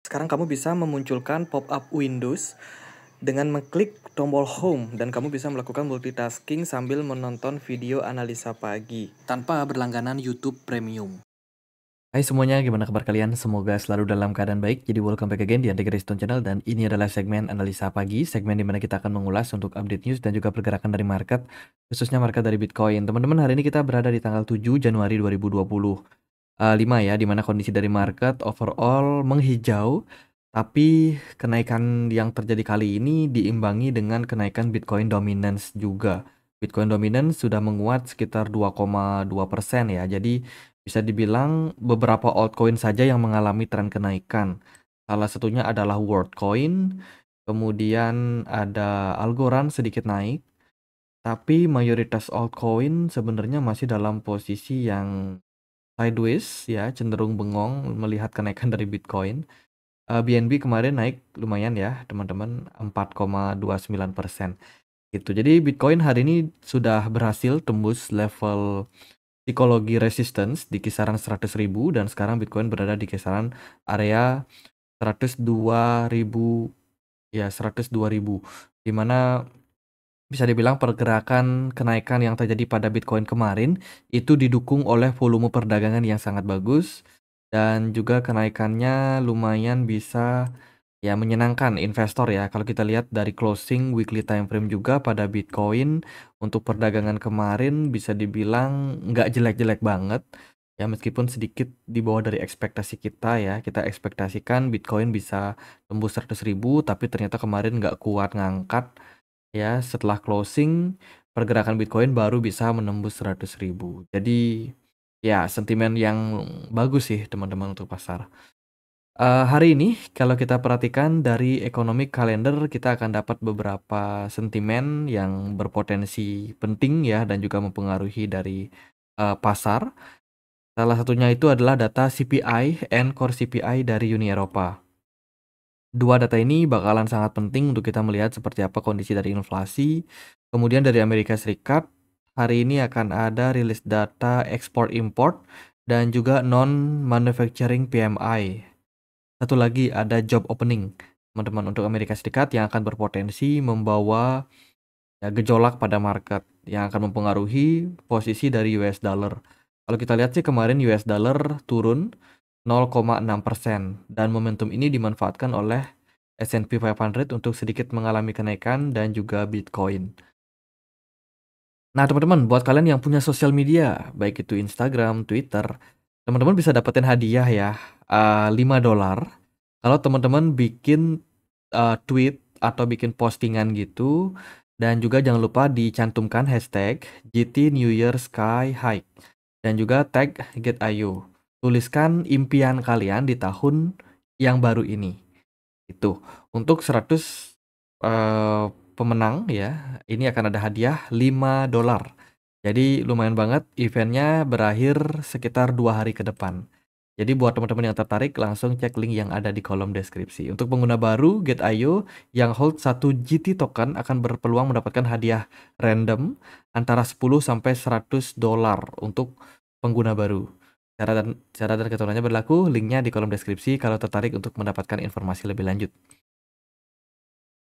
Sekarang kamu bisa memunculkan pop-up Windows dengan mengklik tombol Home dan kamu bisa melakukan multitasking sambil menonton video analisa pagi tanpa berlangganan YouTube Premium. Hai semuanya, gimana kabar kalian? Semoga selalu dalam keadaan baik. Jadi welcome back again di Andika Stone Channel dan ini adalah segmen analisa pagi, segmen dimana kita akan mengulas untuk update news dan juga pergerakan dari market, khususnya market dari Bitcoin. Teman-teman, hari ini kita berada di tanggal 7 Januari 2025 ya, dimana kondisi dari market overall menghijau, tapi kenaikan yang terjadi kali ini diimbangi dengan kenaikan Bitcoin dominance juga. Bitcoin dominance sudah menguat sekitar 2,2% ya, jadi bisa dibilang beberapa altcoin saja yang mengalami tren kenaikan. Salah satunya adalah Worldcoin, kemudian ada Algorand sedikit naik, tapi mayoritas altcoin sebenarnya masih dalam posisi yang sideways ya, cenderung bengong melihat kenaikan dari Bitcoin. BNB kemarin naik lumayan ya, teman-teman, 4,29% gitu. Jadi Bitcoin hari ini sudah berhasil tembus level psikologi resistance di kisaran 100.000 dan sekarang Bitcoin berada di kisaran area 102.000 ya, 102.000, di mana bisa dibilang pergerakan kenaikan yang terjadi pada Bitcoin kemarin itu didukung oleh volume perdagangan yang sangat bagus dan juga kenaikannya lumayan bisa ya menyenangkan investor ya. Kalau kita lihat dari closing weekly time frame juga pada Bitcoin untuk perdagangan kemarin bisa dibilang nggak jelek-jelek banget ya, meskipun sedikit di bawah dari ekspektasi kita ya. Kita ekspektasikan Bitcoin bisa tembus 100.000 tapi ternyata kemarin nggak kuat ngangkat. Ya, setelah closing, pergerakan Bitcoin baru bisa menembus 100.000. Jadi, ya sentimen yang bagus sih teman-teman untuk pasar. Hari ini kalau kita perhatikan dari economic calendar, kita akan dapat beberapa sentimen yang berpotensi penting ya dan juga mempengaruhi dari pasar. Salah satunya itu adalah data CPI and Core CPI dari Uni Eropa. Dua data ini bakalan sangat penting untuk kita melihat seperti apa kondisi dari inflasi. Kemudian dari Amerika Serikat, hari ini akan ada rilis data ekspor-import dan juga non-manufacturing PMI. Satu lagi ada job opening, teman-teman, untuk Amerika Serikat yang akan berpotensi membawa ya, gejolak pada market yang akan mempengaruhi posisi dari US dollar. Kalau kita lihat sih kemarin US dollar turun 0,6% dan momentum ini dimanfaatkan oleh S&P 500 untuk sedikit mengalami kenaikan dan juga Bitcoin. Nah, teman-teman, buat kalian yang punya sosial media, baik itu Instagram, Twitter, teman-teman bisa dapetin hadiah ya, $5 kalau teman-teman bikin tweet atau bikin postingan gitu, dan juga jangan lupa dicantumkan hashtag GT New Year Sky High dan juga tag GetIO. Tuliskan impian kalian di tahun yang baru ini. Itu untuk 100 pemenang ya, ini akan ada hadiah $5. Jadi lumayan banget, eventnya berakhir sekitar 2 hari ke depan. Jadi buat teman-teman yang tertarik langsung cek link yang ada di kolom deskripsi. Untuk pengguna baru GetIO yang hold 1 GT token akan berpeluang mendapatkan hadiah random antara 10 sampai $100 untuk pengguna baru. Cara dan ketentuannya berlaku, linknya di kolom deskripsi kalau tertarik untuk mendapatkan informasi lebih lanjut.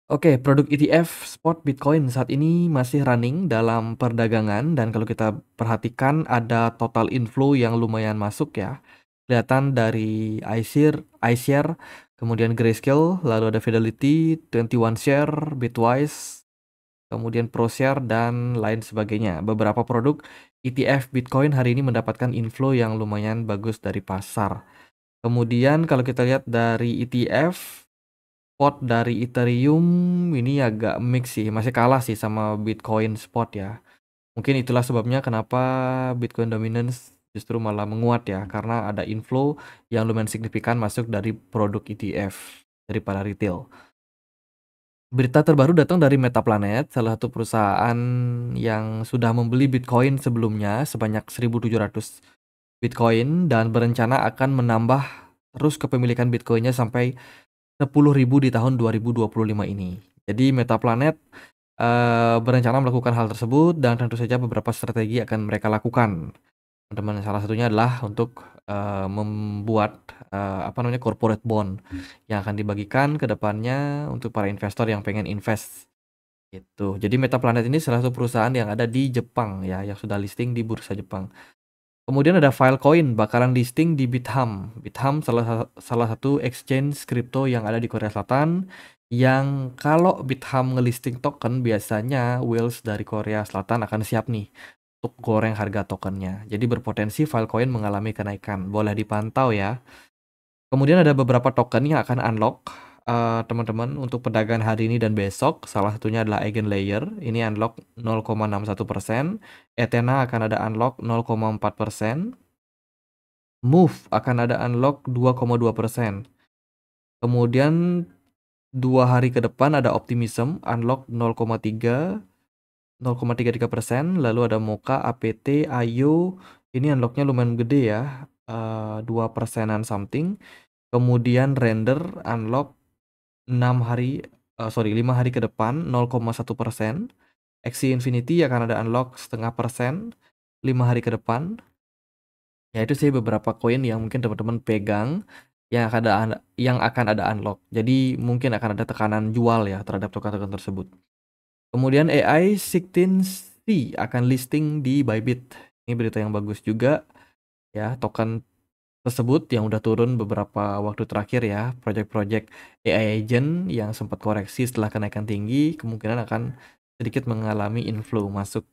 Oke, produk ETF spot Bitcoin saat ini masih running dalam perdagangan dan kalau kita perhatikan ada total inflow yang lumayan masuk ya. Kelihatan dari iShare, kemudian Grayscale, lalu ada Fidelity, 21 Share, Bitwise, kemudian ProShare dan lain sebagainya. Beberapa produk ETF Bitcoin hari ini mendapatkan inflow yang lumayan bagus dari pasar. Kemudian kalau kita lihat dari ETF spot dari Ethereum ini agak mix sih, masih kalah sih sama Bitcoin spot ya. Mungkin itulah sebabnya kenapa Bitcoin dominance justru malah menguat ya, karena ada inflow yang lumayan signifikan masuk dari produk ETF dari para retail. Berita terbaru datang dari Metaplanet, salah satu perusahaan yang sudah membeli Bitcoin sebelumnya sebanyak 1.700 Bitcoin dan berencana akan menambah terus kepemilikan Bitcoinnya sampai 10.000 di tahun 2025 ini. Jadi Metaplanet berencana melakukan hal tersebut dan tentu saja beberapa strategi akan mereka lakukan. teman-teman. Salah satunya adalah untuk, membuat, corporate bond yang akan dibagikan ke depannya untuk para investor yang pengen invest, gitu. Jadi Metaplanet ini salah satu perusahaan yang ada di Jepang ya, yang sudah listing di bursa Jepang. Kemudian ada Filecoin bakalan listing di Bithumb. Bithumb salah satu exchange kripto yang ada di Korea Selatan, yang kalau Bithumb ngelisting token biasanya whales dari Korea Selatan akan siap nih untuk goreng harga tokennya. Jadi berpotensi Filecoin mengalami kenaikan. Boleh dipantau ya. Kemudian ada beberapa token yang akan unlock, teman-teman, untuk perdagangan hari ini dan besok. Salah satunya adalah Eigenlayer, ini unlock 0,61%. Ethena akan ada unlock 0,4%. Move akan ada unlock 2,2%. Kemudian 2 hari ke depan ada Optimism unlock 0,33%. Lalu ada Mocha, APT, Ayo, ini unlocknya lumayan gede ya, 2%-an something. Kemudian Render unlock 5 hari ke depan 0,1%. Axie Infinity akan ada unlock 0,5% 5 hari ke depan. Ya itu sih beberapa koin yang mungkin teman-teman pegang yang akan ada unlock. Jadi mungkin akan ada tekanan jual ya terhadap token-token tersebut. Kemudian AI 16C akan listing di Bybit. Ini berita yang bagus juga ya, token tersebut yang udah turun beberapa waktu terakhir ya, project-project AI agent yang sempat koreksi setelah kenaikan tinggi kemungkinan akan sedikit mengalami inflow masuk.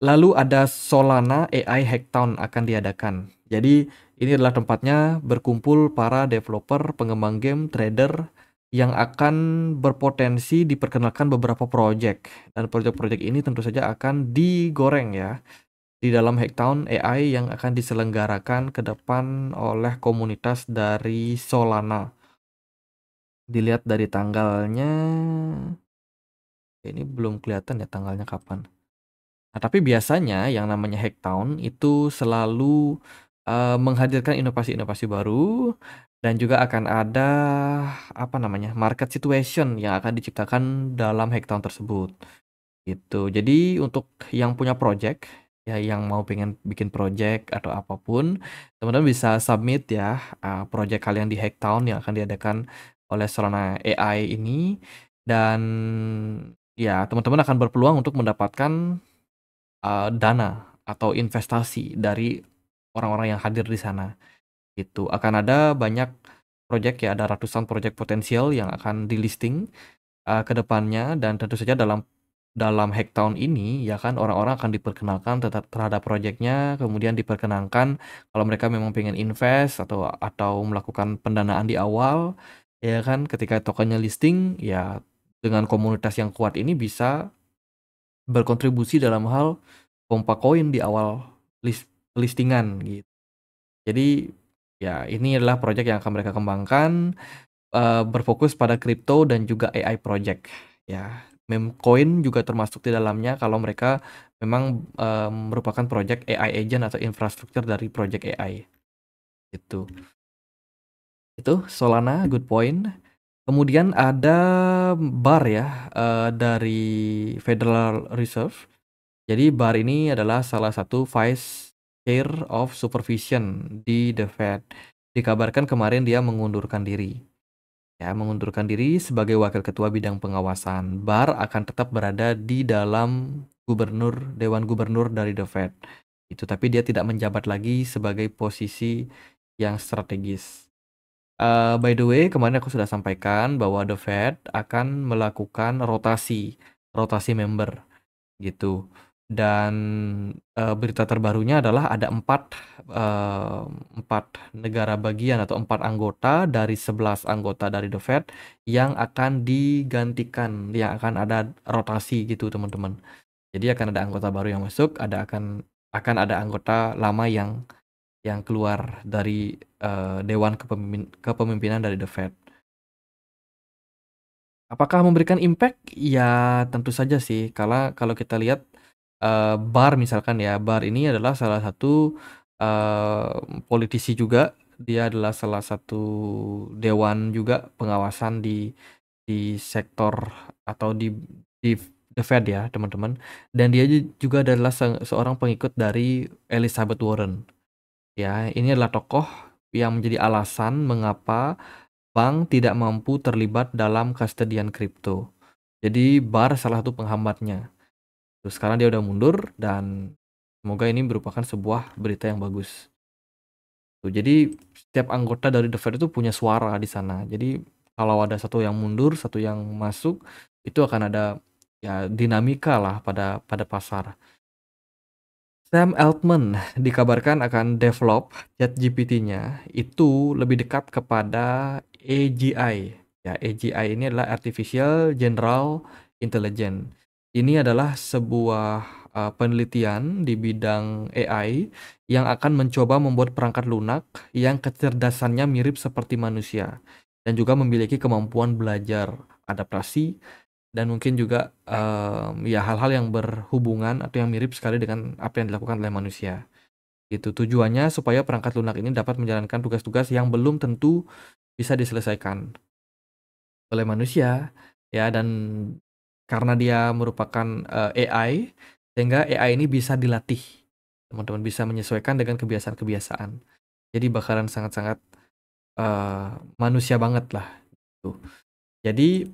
Lalu ada Solana AI Hacktown akan diadakan. Jadi ini adalah tempatnya berkumpul para developer, pengembang game, trader yang akan berpotensi diperkenalkan beberapa project. Dan project-project ini tentu saja akan digoreng ya di dalam Hacktown AI yang akan diselenggarakan ke depan oleh komunitas dari Solana. Dilihat dari tanggalnya, ini belum kelihatan ya tanggalnya kapan. Nah, tapi biasanya yang namanya Hacktown itu selalu menghadirkan inovasi-inovasi baru dan juga akan ada market situation yang akan diciptakan dalam Hacktown tersebut. Gitu. Jadi untuk yang punya project ya, yang mau pengen bikin project atau apapun, teman-teman bisa submit ya project kalian di Hacktown yang akan diadakan oleh Solana AI ini, dan ya teman-teman akan berpeluang untuk mendapatkan dana atau investasi dari orang-orang yang hadir di sana. Itu akan ada banyak project ya, ada ratusan project potensial yang akan di-listing ke depannya, dan tentu saja dalam Hacktown ini ya kan orang-orang akan diperkenalkan terhadap projectnya, kemudian diperkenankan kalau mereka memang pengen invest atau melakukan pendanaan di awal ya kan, ketika tokennya listing ya, dengan komunitas yang kuat ini bisa berkontribusi dalam hal pompa koin di awal listingan gitu. Jadi ya ini adalah project yang akan mereka kembangkan, berfokus pada kripto dan juga AI project ya. Memcoin juga termasuk di dalamnya kalau mereka memang merupakan project AI agent atau infrastruktur dari project AI. Itu Solana, good point. Kemudian ada BAR ya, dari Federal Reserve. Jadi BAR ini adalah salah satu Vice Chair of Supervision di The Fed. Dikabarkan kemarin dia mengundurkan diri. Ya, mengundurkan diri sebagai wakil ketua bidang pengawasan. BAR akan tetap berada di dalam Dewan Gubernur dari The Fed. Itu, tapi dia tidak menjabat lagi sebagai posisi yang strategis. By the way, kemarin aku sudah sampaikan bahwa The Fed akan melakukan rotasi member gitu. Dan berita terbarunya adalah ada 4 negara bagian atau 4 anggota dari 11 anggota dari The Fed yang akan digantikan, yang akan ada rotasi gitu teman-teman. Jadi akan ada anggota baru yang masuk, akan ada anggota lama yang keluar dari Dewan Kepemimpinan dari The Fed. Apakah memberikan impact? Ya tentu saja sih, karena kalau kita lihat BAR misalkan ya, BAR ini adalah salah satu politisi juga, dia adalah salah satu dewan juga pengawasan di sektor atau di The Fed ya, teman-teman. Dan dia juga adalah seorang pengikut dari Elizabeth Warren. Ya, ini adalah tokoh yang menjadi alasan mengapa bank tidak mampu terlibat dalam kustodian kripto. Jadi Bar salah satu penghambatnya. Terus sekarang dia udah mundur dan semoga ini merupakan sebuah berita yang bagus. Tuh, jadi setiap anggota dari The Fed itu punya suara di sana. Jadi kalau ada satu yang mundur, satu yang masuk, itu akan ada ya dinamika lah pada pasar. Sam Altman dikabarkan akan develop ChatGPT-nya itu lebih dekat kepada AGI. Ya, AGI ini adalah Artificial General Intelligence. Ini adalah sebuah penelitian di bidang AI yang akan mencoba membuat perangkat lunak yang kecerdasannya mirip seperti manusia dan juga memiliki kemampuan belajar, adaptasi, dan mungkin juga ya hal-hal yang berhubungan atau yang mirip sekali dengan apa yang dilakukan oleh manusia. Itu tujuannya supaya perangkat lunak ini dapat menjalankan tugas-tugas yang belum tentu bisa diselesaikan oleh manusia ya, dan karena dia merupakan AI, sehingga AI ini bisa dilatih. Teman-teman bisa menyesuaikan dengan kebiasaan-kebiasaan. Jadi bakalan sangat-sangat manusia banget lah gitu. Jadi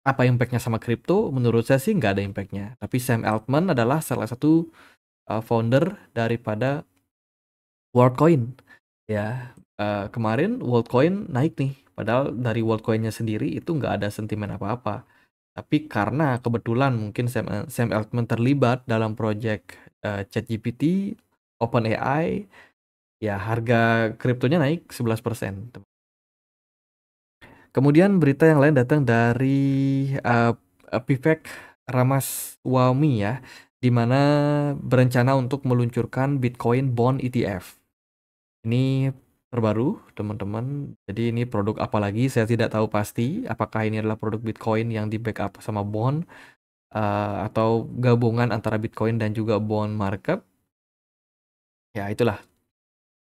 apa impact-nya sama kripto? Menurut saya sih nggak ada impact-nya. Tapi Sam Altman adalah salah satu founder daripada WorldCoin. Ya, kemarin WorldCoin naik nih. Padahal dari WorldCoin-nya sendiri itu nggak ada sentimen apa-apa. Tapi karena kebetulan mungkin Sam Altman terlibat dalam project ChatGPT, OpenAI, ya harga kriptonya naik 11%. Kemudian berita yang lain datang dari Vivek Ramaswamy ya, di mana berencana untuk meluncurkan Bitcoin Bond ETF. Ini terbaru, teman-teman. Jadi ini produk apa lagi? Saya tidak tahu pasti. Apakah ini adalah produk Bitcoin yang di backup sama bond atau gabungan antara Bitcoin dan juga bond market? Ya itulah.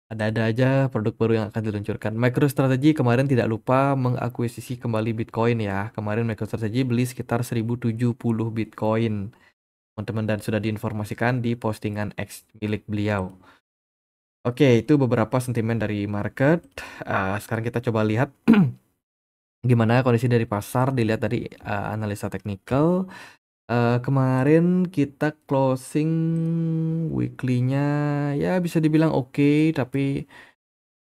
Ada-ada aja produk baru yang akan diluncurkan. MicroStrategy kemarin tidak lupa mengakuisisi kembali Bitcoin ya. Kemarin MicroStrategy beli sekitar 1070 Bitcoin, teman-teman, dan sudah diinformasikan di postingan X milik beliau. Oke, itu beberapa sentimen dari market. Sekarang kita coba lihat gimana kondisi dari pasar dilihat dari analisa teknikal. Kemarin kita closing weekly-nya ya bisa dibilang oke, tapi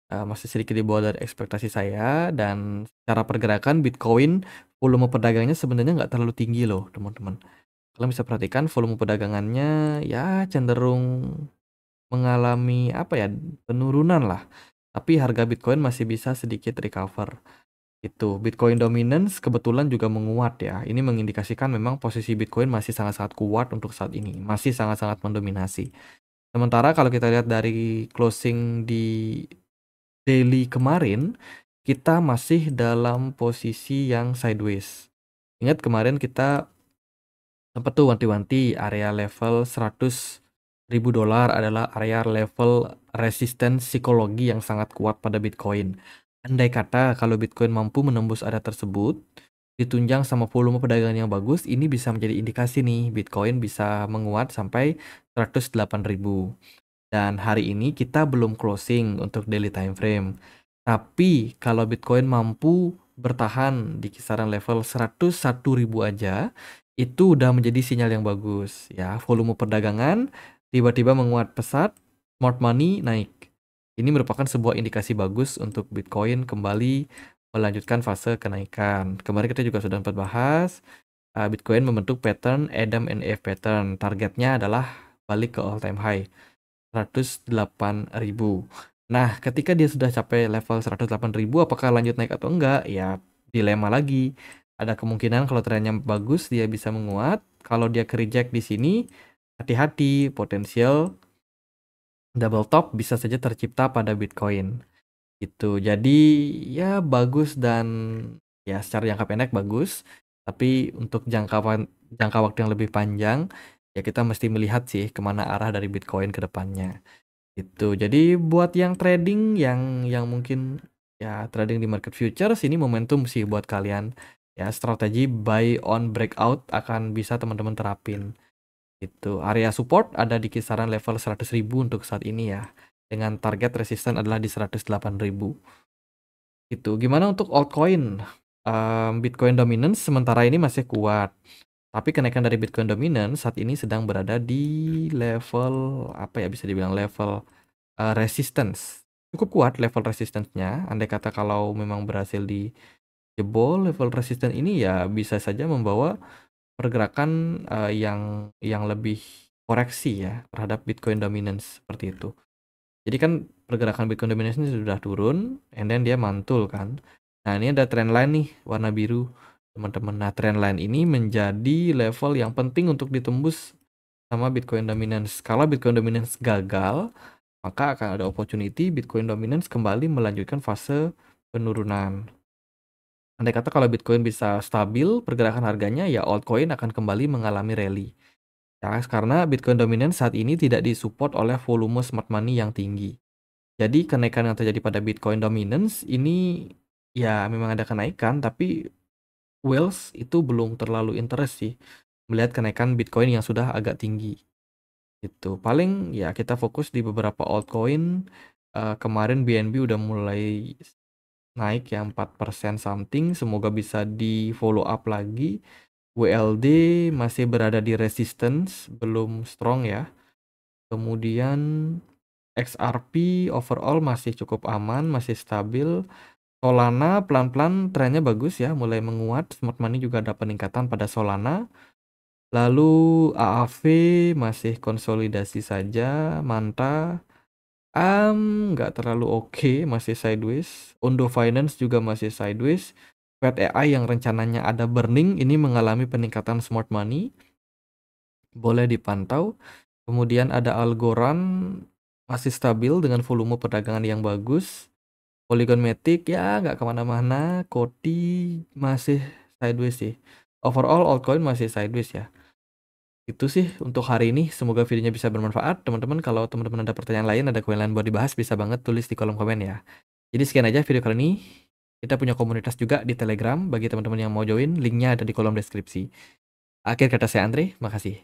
masih sedikit di bawah dari ekspektasi saya, dan secara pergerakan Bitcoin volume perdagangannya sebenarnya nggak terlalu tinggi loh, teman-teman. Kalian bisa perhatikan volume perdagangannya ya cenderung mengalami apa ya, penurunan lah. Tapi harga Bitcoin masih bisa sedikit recover. Itu Bitcoin dominance kebetulan juga menguat ya. Ini mengindikasikan memang posisi Bitcoin masih sangat-sangat kuat untuk saat ini, masih sangat-sangat mendominasi. Sementara kalau kita lihat dari closing di daily kemarin, kita masih dalam posisi yang sideways. Ingat kemarin kita sempat tuh wanti-wanti area level $100.000 adalah area level resistance psikologi yang sangat kuat pada Bitcoin. Andai kata kalau Bitcoin mampu menembus area tersebut, ditunjang sama volume perdagangan yang bagus, ini bisa menjadi indikasi nih Bitcoin bisa menguat sampai 108.000. Dan hari ini kita belum closing untuk daily time frame. Tapi kalau Bitcoin mampu bertahan di kisaran level 101.000 aja, itu udah menjadi sinyal yang bagus ya. Volume perdagangan tiba-tiba menguat pesat, smart money naik. Ini merupakan sebuah indikasi bagus untuk Bitcoin kembali melanjutkan fase kenaikan. Kemarin kita juga sudah sempat bahas Bitcoin membentuk pattern Adam and Eve pattern. Targetnya adalah balik ke all time high 108.000. Nah, ketika dia sudah capai level 108.000, apakah lanjut naik atau enggak? Ya, dilema lagi. Ada kemungkinan kalau trennya bagus dia bisa menguat. Kalau dia ke-reject di sini, hati-hati, potensial double top bisa saja tercipta pada Bitcoin. Itu. Jadi ya bagus, dan ya secara jangka pendek bagus, tapi untuk jangka waktu yang lebih panjang ya kita mesti melihat sih kemana arah dari Bitcoin ke depannya. Itu. Jadi buat yang trading yang mungkin ya trading di market futures, ini momentum sih buat kalian. Ya, strategi buy on breakout akan bisa teman-teman terapin. Itu area support ada di kisaran level 100.000 untuk saat ini ya. Dengan target resisten adalah di 108.000. Itu gimana untuk altcoin? Bitcoin dominance sementara ini masih kuat. Tapi kenaikan dari Bitcoin dominance saat ini sedang berada di level apa ya, bisa dibilang level resistance. Cukup kuat level resistance-nya. Andai kata kalau memang berhasil dijebol level resistance ini ya bisa saja membawa pergerakan yang lebih koreksi ya terhadap Bitcoin dominance seperti itu. Jadi kan pergerakan Bitcoin dominance ini sudah turun, and then dia mantul kan. Nah ini ada trendline nih warna biru teman-teman. Nah trendline ini menjadi level yang penting untuk ditembus sama Bitcoin dominance. Kalau Bitcoin dominance gagal, maka akan ada opportunity Bitcoin dominance kembali melanjutkan fase penurunan. Andai kata kalau Bitcoin bisa stabil pergerakan harganya, ya altcoin akan kembali mengalami rally. Ya, karena Bitcoin dominance saat ini tidak disupport oleh volume smart money yang tinggi. Jadi kenaikan yang terjadi pada Bitcoin dominance ini ya memang ada kenaikan, tapi whales itu belum terlalu interest sih melihat kenaikan Bitcoin yang sudah agak tinggi. Itu paling ya kita fokus di beberapa altcoin. Kemarin BNB udah mulai naik ya 4% something, semoga bisa di follow up lagi. WLD masih berada di resistance, belum strong ya. Kemudian XRP overall masih cukup aman, masih stabil. Solana pelan-pelan trennya bagus ya, mulai menguat. Smart money juga ada peningkatan pada Solana. Lalu AAV masih konsolidasi saja. Manta nggak terlalu oke, masih sideways. Ondo Finance juga masih sideways. Fed AI yang rencananya ada burning ini mengalami peningkatan smart money, boleh dipantau. Kemudian ada Algorand masih stabil dengan volume perdagangan yang bagus. Polygon Matic ya nggak kemana-mana. Koti masih sideways sih. Overall altcoin masih sideways ya. Itu sih untuk hari ini. Semoga videonya bisa bermanfaat. Teman-teman kalau teman-teman ada pertanyaan lain, ada koin lain buat dibahas, bisa banget tulis di kolom komen ya. Jadi sekian aja video kali ini. Kita punya komunitas juga di Telegram bagi teman-teman yang mau join. Linknya ada di kolom deskripsi. Akhir kata saya Andre, makasih.